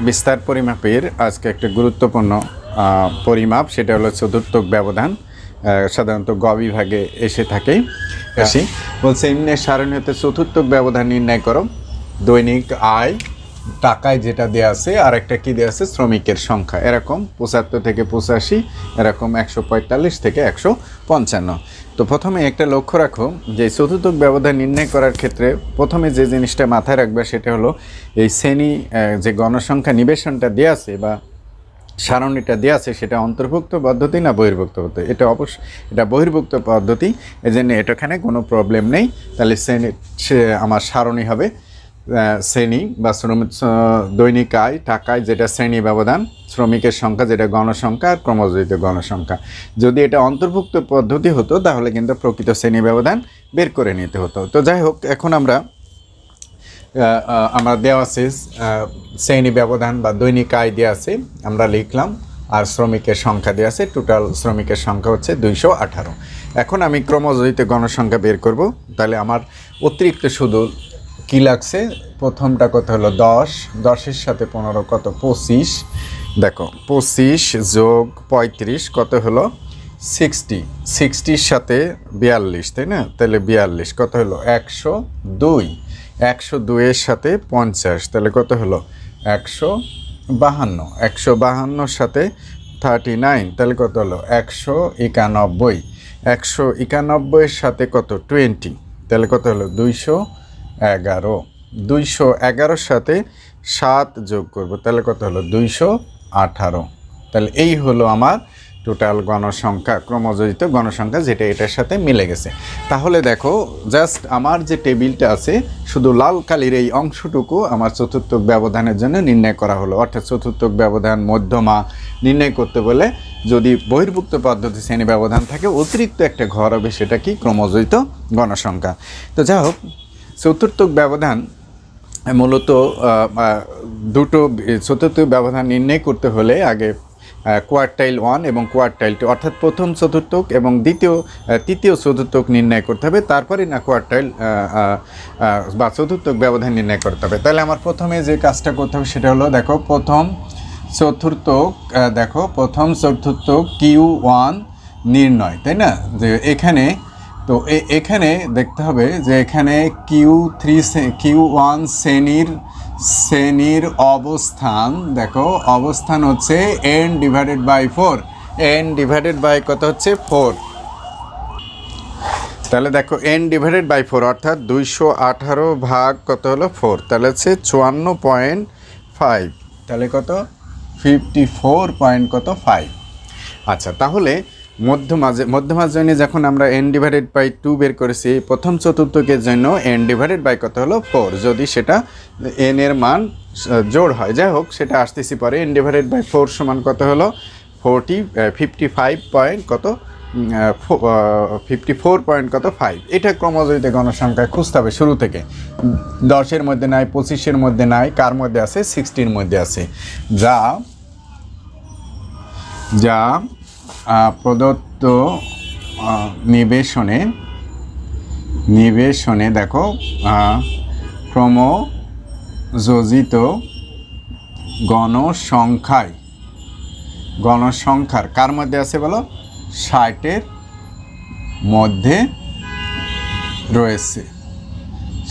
বিস্তার পরিমাপের আজকে একটা গুরুত্বপূর্ণ পরিমাপ, সেটা হলো চতুর্থক ব্যবধান। সাধারণত গ বিভাগে এসে থাকে। আসি বলছে এমনি সারণী হতে চতুর্থক ব্যবধান নির্ণয় করো। দৈনিক আয় টাকায় যেটা দেওয়া আছে, আর একটা কী দেওয়া আছে, শ্রমিকের সংখ্যা। এরকম 75 থেকে 85, এরকম 145 থেকে 155। তো প্রথমে একটা লক্ষ্য রাখো যে চতুর্থক ব্যবধান নির্ণয় করার ক্ষেত্রে প্রথমে যে জিনিসটা মাথায় রাখবে সেটা হলো এই শ্রেণী যে গণসংখ্যা নিবেশনটা দেওয়া আছে বা সারণীটা দেওয়া আছে সেটা অন্তর্ভুক্ত পদ্ধতি না বহির্ভুক্ত পদ্ধতি। এটা এটা বহির্ভুক্ত পদ্ধতি, এজন্য এটাখানে কোনো প্রবলেম নেই। তাহলে আমার সারণী হবে শ্রেণী বা দৈনিক আয় টাকায় যেটা শ্রেণী ব্যবধান, শ্রমিকের সংখ্যা যেটা গণসংখ্যা, আর ক্রমযোজিত গণসংখ্যা। যদি এটা অন্তর্ভুক্ত পদ্ধতি হতো তাহলে কিন্তু প্রকৃত শ্রেণী ব্যবধান বের করে নিতে হতো। তো যাই হোক, এখন আমরা দেওয়া আছে শ্রেণী ব্যবধান বা দৈনিক আয় দেওয়া আছে, আমরা লিখলাম, আর শ্রমিকের সংখ্যা দেওয়া আছে। টোটাল শ্রমিকের সংখ্যা হচ্ছে 218। এখন আমি ক্রমযোজিত গণসংখ্যা বের করব। তাহলে আমার অতিরিক্ত শুধু কি লাগছে, প্রথমটা কত হলো 10, 10-এর সাথে 15 কত 25। দেখো 25 যোগ 35 কত হলো 60, 60-র সাথে 42, তাই না? তাহলে 42 কত হলো 102, 102-এর সাথে 50 তাহলে কত হলো 152, 152-র সাথে 39 তাহলে কত হলো 191, 191-এর সাথে কত 20 তাহলে কত হলো 211, 211-র সাথে 7 যোগ করব তাহলে কত হলো 218। তাহলে এই হলো আমার টোটাল গণসংখ্যা, ক্রমযোজিত গণসংখ্যা, যেটা এটার সাথে মিলে গেছে। তাহলে দেখো জাস্ট আমার যে টেবিলটা আছে শুধু লাল কালির এই অংশটুকু আমার চতুর্থক ব্যবধানের জন্য নির্ণয় করা হলো। অর্থাৎ চতুর্থক ব্যবধান মধ্যমা নির্ণয় করতে বলে যদি বহির্ভুক্ত পদ্ধতি শ্রেণী ব্যবধান থাকে, অতিরিক্ত একটা ঘর হবে, সেটা কি ক্রমযোজিত গণসংখ্যা। তো যাই হোক, চতুর্থক ব্যবধান মূলত দুটো চতুর্থক ব্যবধান নির্ণয় করতে হলে আগে কোয়ার্টাইল 1 এবং কোয়ার্টাইল 2, অর্থাৎ প্রথম চতুর্থক এবং তৃতীয় চতুর্থক নির্ণয় করতে হবে, তারপরে না কোয়ার্টাইল বা চতুর্থক ব্যবধান নির্ণয় করতে হবে। তাহলে আমার প্রথমে যে কাজটা করতে হবে সেটা হলো, দেখো প্রথম চতুর্থক Q1 নির্ণয়, তাই না? যে এখানে তো এখানে দেখতে হবে যে এখানে Q1 শ্রেণীর অবস্থান, দেখো অবস্থান হচ্ছে n/4, n/, কত হচ্ছে 4। তাহলে দেখো n/4 অর্থাৎ 218 ভাগ কত হলো 4, তাহলে হচ্ছে 54.5, তাহলে কত 54.5। আচ্ছা, তাহলে মধ্যমার জন্য যখন আমরা n/2 বের করেছি, প্রথম চতুর্থকের জন্য n/, কত হলো 4, যদি সেটা n এর মান জোড় হয়। যাই হোক, সেটা আসতেছি পরে। n/4 সমান কত হলো 54.5। এটা ক্রমযোজিত গণসংখ্যায় খুঁজতে হবে শুরু থেকে। 10-এর মধ্যে নাই, 25-এর মধ্যে নাই, কার মধ্যে আছে 60-র মধ্যে আছে, যা প্রদত্ত নিবেশনে দেখো ক্রমযোজিত গণসংখ্যার কার মধ্যে আছে বলো, 60-এর মধ্যে রয়েছে,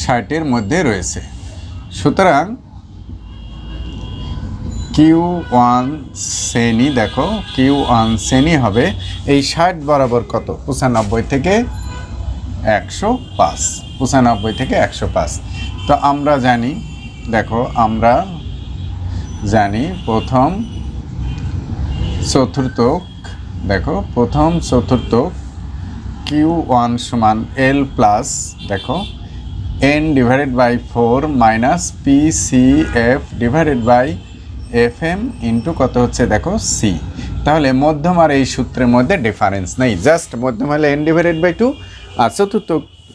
60-এর মধ্যে রয়েছে। সুতরাং Q1 শ্রেণী, দেখো Q1 শ্রেণী হবে এই 60 বরাবর কত 95 থেকে 105, 95 থেকে 105। তো আমরা জানি, দেখো আমরা জানি প্রথম চতুর্থক, দেখো প্রথম চতুর্থক Q1 সমান L প্লাস, দেখো n/4 মাইনাস PCF/FM ইন্টু কত হচ্ছে দেখো C। তাহলে মধ্যমার এই সূত্রের মধ্যে ডিফারেন্স নেই, জাস্ট মধ্যমা হলে n/2 আর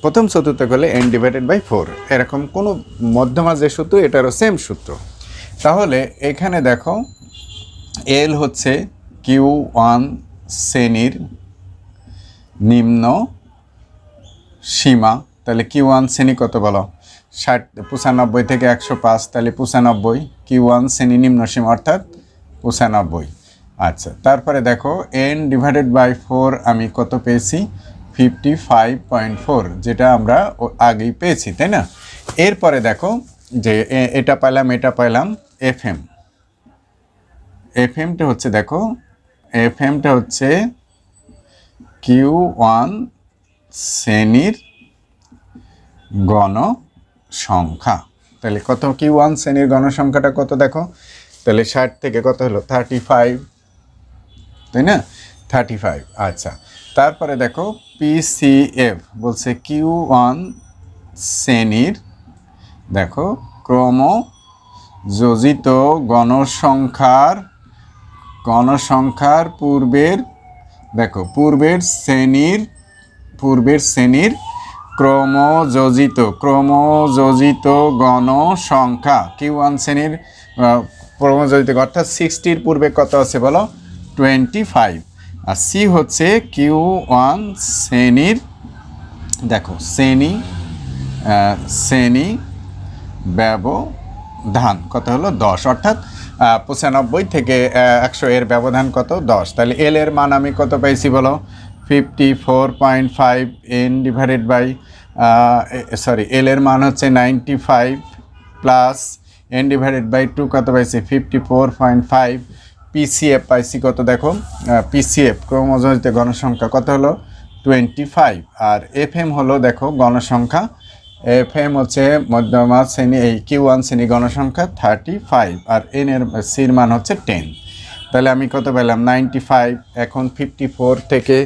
প্রথম চতুর্থক হলে n/4। এরকম কোনো মধ্যমা যে সূত্র, এটারও সেম সূত্র। তাহলে এখানে দেখো L হচ্ছে Q1 শ্রেণীর নিম্ন সীমা, তাহলে Q1 শ্রেণী কত বলো 95 থেকে 105, তাহলে 95, Q1 শ্রেণী নিম্ন সীমা অর্থাৎ 95। আচ্ছা, তারপরে দেখো n/4 আমি কত পেয়েছি? 55.4, যেটা আমরা আগেই পেয়েছি, তাই না? এরপরে দেখো যে এটা পাইলাম এফএমটা হচ্ছে, দেখো এফএমটা হচ্ছে Q1 শ্রেণীর গণসংখ্যা। তাহলে কত? Q1 শ্রেণীর গণসংখ্যাটা কত দেখো? তাহলে 60 থেকে কত হলো? 35, তাই না? 35। আচ্ছা, তারপরে দেখো PCF বলছে Q1 শ্রেণীর, দেখো ক্রমযোজিত গণসংখ্যার পূর্বের, দেখো পূর্বের শ্রেণীর ক্রমযোজিত গণসংখ্যা। Q1 শ্রেণীর ক্রমযোজিত অর্থাৎ 60-র পূর্বে কত আছে বলো? 25। আর সি হচ্ছে Q1 শ্রেণীর, দেখো শ্রেণী ব্যবধান কত হলো? 10, অর্থাৎ 95 থেকে 100 এর ব্যবধান কত? 10। তাহলে এল এর মান আমি কত পাইছি বলো? 54.5 এল এর মান হচ্ছে 95 প্লাস n/2 কত পাইছি? 54.5। পিসিএফ পাইছি কত দেখো? পিসিএফ ক্রমযোজিত গণসংখ্যা কত হলো? 25। আর এফএম হলো দেখো গণসংখ্যা, এফএম হচ্ছে মধ্যমা শ্রেণী, এই Q1 শ্রেণী গণসংখ্যা 35, আর এন এর সির মান হচ্ছে 10। তাহলে আমি কত পেলাম? 95। এখন 54 থেকে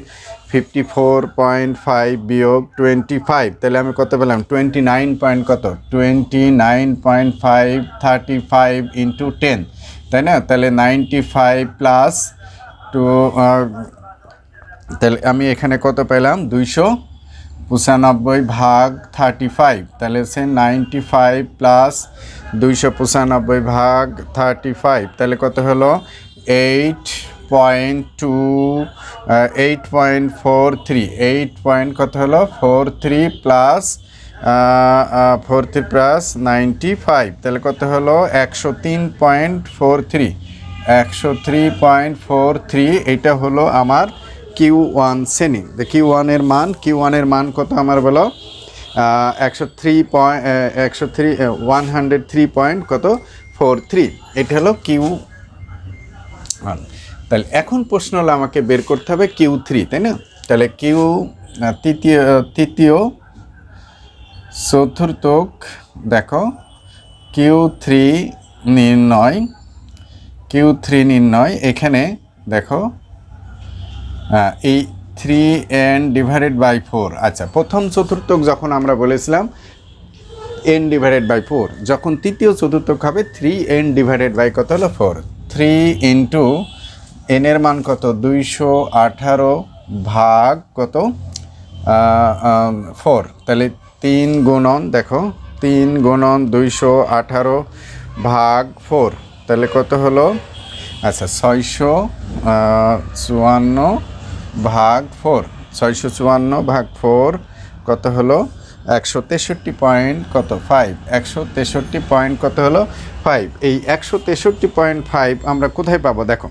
54.5 বিয়োগ 25, তাহলে আমি কত পেলাম? 29 পয়েন্ট কত? 29.5 35 ইন্টু 10, তাই না? তাহলে 95 প্লাস 2, তাহলে আমি এখানে কত পেলাম? 295 ভাগ 35, তাহলে সে 95 প্লাস 295 ভাগ 35, তাহলে কত হলো? 8.43 কত হলো? 43 প্লাস 95, তাহলে কত হলো? 103.43, 103.43। এটা হলো আমার Q1 শ্রেণী। Q1 এর মান কত আমার বলো? 103 এটা হলো Q1। তাহলে এখন প্রশ্ন হলো আমাকে বের করতে হবে Q3, তাই না? তাহলে তৃতীয় চতুর্থক, দেখো Q3 নির্ণয়। এখানে দেখো এই 3n/4। আচ্ছা, প্রথম চতুর্থক যখন আমরা বলেছিলাম n/4, যখন তৃতীয় চতুর্থক হবে 3n/ কত হলো? 4। 3 ইন্টু n এর মান কত? 218 ভাগ কত? 4, তাহলে 3 গুণন, দেখো 3 গুণন 218 ভাগ 4, তাহলে কত হলো? আচ্ছা, 654 ভাগ 4, 654 ভাগ 4 কত হলো? 163 পয়েন্ট কত? 5, 163 পয়েন্ট কত হলো? 5। এই 163.5 আমরা কোথায় পাবো? দেখো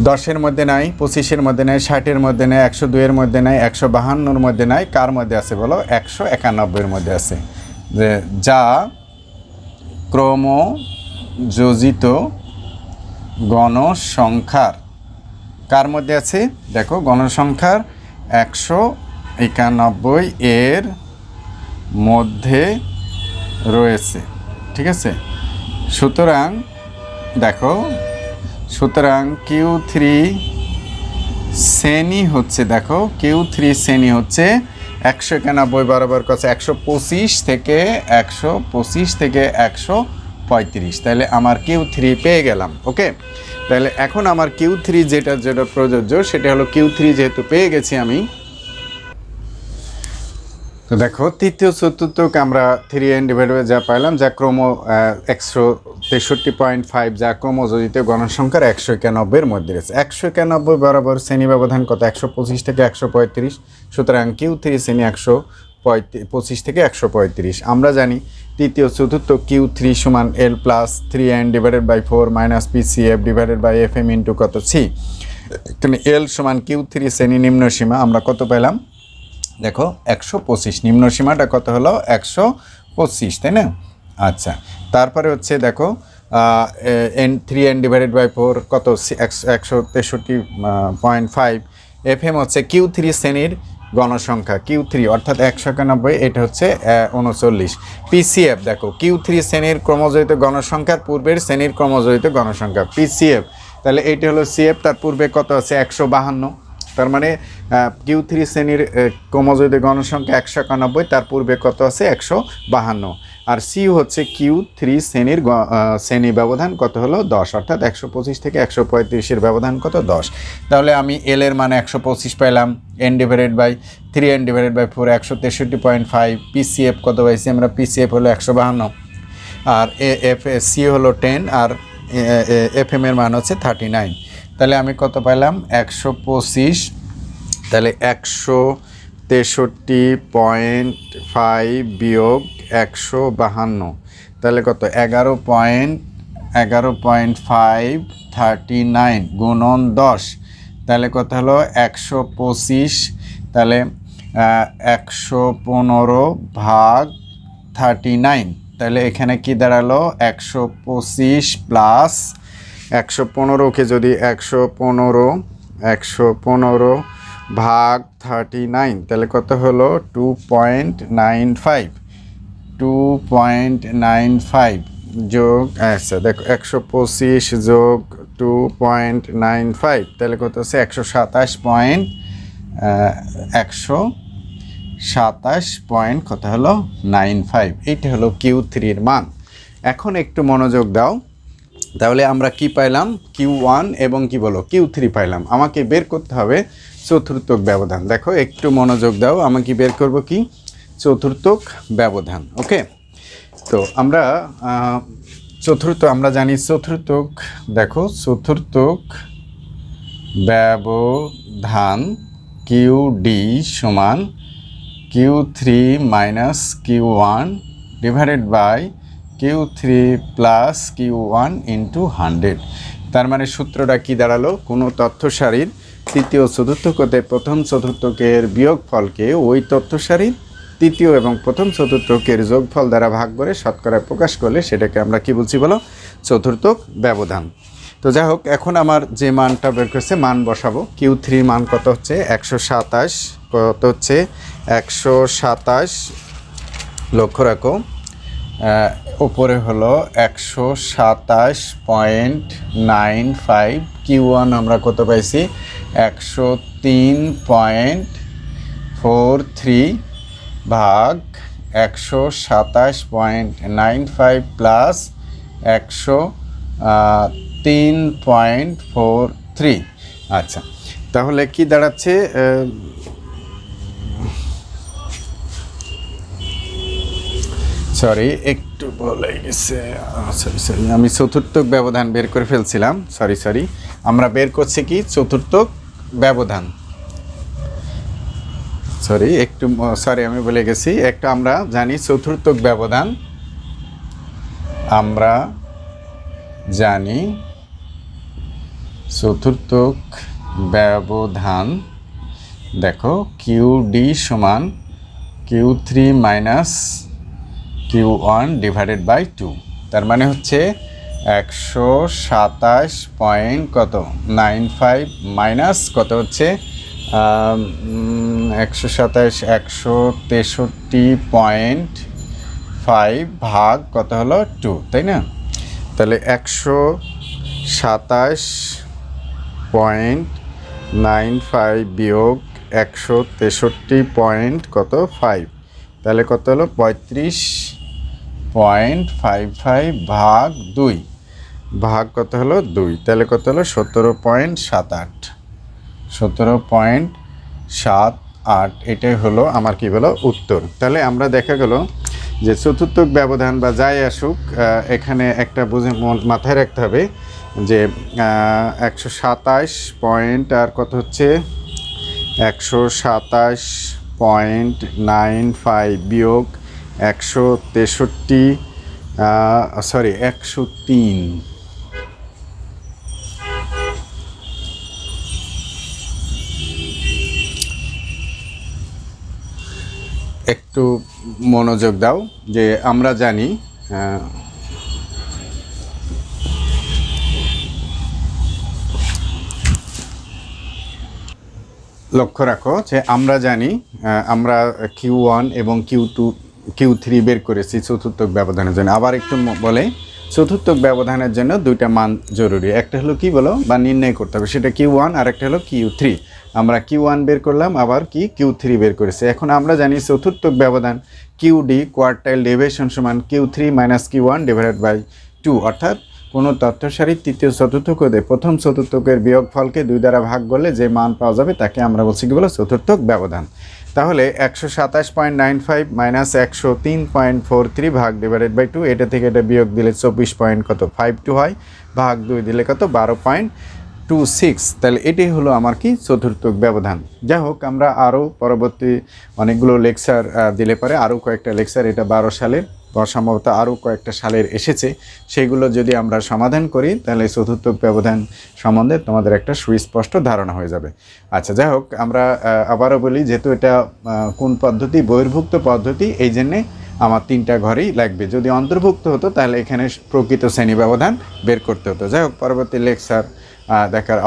10-এর মধ্যে নাই, 25-এর মধ্যে নাই, 60-এর মধ্যে নাই, 102-এর মধ্যে নাই, 152-এর মধ্যে নাই, কার মধ্যে আছে বলো? 191-এর মধ্যে আছে, যা ক্রমযোজিত গণসংখ্যার, কার মধ্যে আছে? দেখো গণসংখ্যার 191 এর মধ্যে রয়েছে, ঠিক আছে? সুতরাং দেখো, Q3 শ্রেণী হচ্ছে, দেখো Q3 শ্রেণী হচ্ছে 191 বরাবর কাছে 125 থেকে 135, তাহলে আমার Q3 পেয়ে গেলাম। ওকে, তাহলে এখন আমার Q3 যেটা প্রযোজ্য সেটা হলো Q3 যেহেতু পেয়ে গেছি আমি, তো দেখো তৃতীয় চতুর্থক আমরা 3n/ যা পাইলাম, যা ক্রম 163.5, যা ক্রমযোজিত গণসংখ্যার 191-এর মধ্যে রয়েছে। 191 বরাবর শ্রেণী ব্যবধান কত? 125 থেকে 135, সুতরাং Q3 শ্রেণী 25 থেকে 135। আমরা জানি তৃতীয় চতুর্থ Q3 সমান L plus 3n divided by 4 minus PCF divided by FM into কত C। এখানে L সমান Q3 শ্রেণী নিম্ন সীমা আমরা কত পেলাম দেখো 125। নিম্ন সীমাটা কত হলো 125, তাই না? আচ্ছা, তারপরে হচ্ছে দেখো3n ডিভাইডেড বাই 4 কত 163.5। FM হচ্ছে Q3 শ্রেণীর গণসংখ্যা Q3 অর্থাৎ 191, এটা হচ্ছে 39। PCF দেখো Q3 শ্রেণীর ক্রমজড়িত গণসংখ্যার পূর্বের শ্রেণীর ক্রমজড়িত গণসংখ্যা PCF, তাহলে এইটা হলো CF, তার পূর্বে কত আছে 152। তার মানে Q3 শ্রেণীর ক্রমজড়িত গণসংখ্যা 191, তার পূর্বে কত আছে 152। আর CU হচ্ছে Q3 শ্রেণীর শ্রেণী ব্যবধান কত হলো 10, অর্থাৎ 125 থেকে 135-এর ব্যবধান কত 10। তাহলে আমি L এর মানে 125 পেলাম, n divided by 3n divided by 4 163.5। PCF কত পাইছি আমরা, PCF হলো 152, আর C হলো 10, আর FM এর মান হচ্ছে 39। তাহলে আমি কত পেলাম 125, তাহলে 163.5 বিয়োগ 152, তাহলে কত 11.539 গুণন 10, তাহলে কত হলো 125, তাহলে 115 ভাগ 39, তাহলে এখানে কি দাঁড়ালো 125 প্লাস 115কে যদি 115 ভাগ 39, তাহলে কত হলো 2.95 যোগ, আচ্ছা দেখো 125 যোগ 2.95, তাহলে কত হচ্ছে 127 পয়েন্ট কত হলো 95। এইটা হলো Q3-র মান। এখন একটু মনোযোগ দাও, তাহলে আমরা কি পাইলাম Q1 এবং কি বলো Q3 পাইলাম। আমাকে বের করতে হবে চতুর্থক ব্যবধান। দেখো একটু মনোযোগ দাও, আমাকে বের করব কি চতুর্থক ব্যবধান। ওকে, তো আমরা আমরা জানি চতুর্থক, দেখো চতুর্থক ব্যবধান QD সমান Q3 minus Q1 divided by Q3 plus Q1 into 100। তার মানে সূত্রটা কি দাঁড়ালো, কোনো তথ্য সারির তৃতীয় চতুর্থক হতে প্রথম চতুর্থকের বিয়োগফলকে ওই তথ্য সারির তৃতীয় এবং প্রথম চতুর্থকের যোগফল দ্বারা ভাগ করে শতকরা প্রকাশ করলে সেটাকে আমরা কি বলছি বলো, চতুর্থক ব্যবধান। তো যাই হোক, এখন আমার যে মানটা বের করছে মান বসাবো। Q3 মান কত হচ্ছে 127, কত হচ্ছে 127, লক্ষ্য রাখো উপরে হলো 127.95। Q1 আমরা কত পাইছি 103.43 ভাগ 127.95 প্লাস 103.43। আচ্ছা, তাহলে কি দাঁড়াচ্ছে, সরি একটু বলে গেছে, সরি আমি চতুর্থক ব্যবধান বের করে ফেলছিলাম, সরি আমরা বের করছি কি চতুর্থক ব্যবধান, আমি বলে গেছি। একটা আমরা জানি চতুর্থক ব্যবধান, আমরা জানি চতুর্থক ব্যবধান, দেখো QD সমান Q3 minus Q1 divided by 2। তার মানে হচ্ছে 127.95 মাইনাস কত হচ্ছে 163.5 ভাগ কত হলো 2, তাই না? তাহলে 127.95 বিয়োগ 163.5, তাহলে কত হলো 35.55 ভাগ 2 ভাগ কত হলো 2, তাহলে কত হলো 17.78। এটাই হলো আমার কি বলো উত্তর। তাহলে আমরা দেখা গেল যে চতুর্থক ব্যবধান বা যাই আসুক, এখানে একটা বুঝে মাথায় রাখতে হবে যে 127 পয়েন্ট আর কত হচ্ছে 127 0.95 বিয়োগ 163 সরি 103, একটু মনোযোগ দাও যে আমরা জানি লক্ষ্য রাখো যে আমরা জানি আমরা Q1 এবং Q2 Q3 বের করেছি চতুর্থক ব্যবধানের জন্য। আবার একটু বলে চতুর্থক ব্যবধানের জন্য দুইটা মান জরুরি, একটা হলো কি বলো বা নির্ণয় করতে হবে, সেটা Q1 আর একটা হলো Q3। আমরা Q1 বের করলাম, আবার কি Q3 বের করেছি। এখন আমরা জানি চতুর্থক ব্যবধান QD কোয়ার্টাইল ডেভিয়েশন সমান Q3 minus Q1 divided by 2, অর্থাৎ কোনো তথ্য সারির তৃতীয় চতুর্থক হতে প্রথম চতুর্থকের বিয়োগফলকে 2 দ্বারা ভাগ করলে যে মান পাওয়া যাবে তাকে আমরা বলছি কি বলো চতুর্থক ব্যবধান। তাহলে 127.95 মাইনাস 103.43 ভাগ ডিভাইডেড বাই 2, এটা থেকে এটা বিয়োগ দিলে 24.52 হয়, ভাগ 2 দিলে কত 12.26। তাহলে এটাই হলো আমার কি চতুর্থক ব্যবধান। যাই হোক, আমরা আরও পরবর্তী অনেকগুলো লেকচার দিলে পরে আরও কয়েকটা লেকচার, এটা 12 সালের বা সম্ভবত আরও কয়েকটা সালের এসেছে, সেগুলো যদি আমরা সমাধান করি তাহলে চতুর্থক ব্যবধান সম্বন্ধে তোমাদের একটা সুস্পষ্ট ধারণা হয়ে যাবে। আচ্ছা, যাই হোক, আমরা আবারও বলি, যেহেতু এটা কোন পদ্ধতি, বহির্ভুক্ত পদ্ধতি, এই জন্যে আমার 3টা ঘরেই লাগবে। যদি অন্তর্ভুক্ত হতো তাহলে এখানে প্রকৃত শ্রেণী ব্যবধান বের করতে হতো। যাই হোক, পরবর্তী লেকচার দেখার